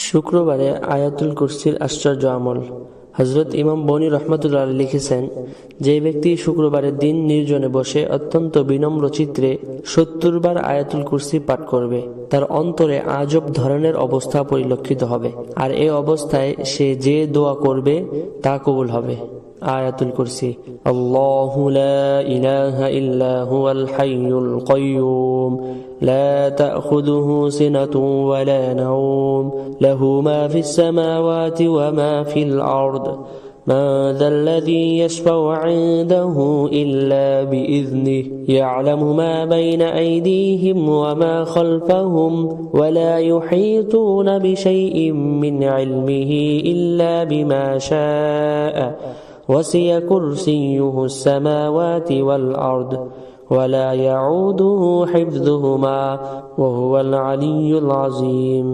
শুক্রবারে আয়াতুল কুরসির আশ্চর্য আমল। হযরত ইমাম বনী রহমাতুল্লাহ আলাইহি লিখেছেন, যে ব্যক্তি শুক্রবারের দিন নির্জনে বসে অত্যন্ত বিনম্র চিত্রে ৭০ বার আয়াতুল কুরসি পাঠ করবে, তার অন্তরে আজব ধরনের অবস্থা পরিলক্ষিত হবে, আর এই অবস্থায় সে যে দোয়া করবে তা কবুল হবে। আয়াতুল কুরসি। আল্লাহু লা ইলাহা ইল্লা হুয়াল হাইয়ুল কাইয়্যুম লা তাখুযুহু সিনাতুন ওয়া লা নাওম লাহু মা ফিস সামাওয়াতি ওয়া মা ফিল আরদ من ذا الذي يشفع عنده إلا بإذنه يعلم ما بين أيديهم وما خلفهم ولا يحيطون بشيء من علمه إلا بما شاء وسع كرسيه السماوات والأرض ولا يعوده حفظهما وهو العلي العظيم।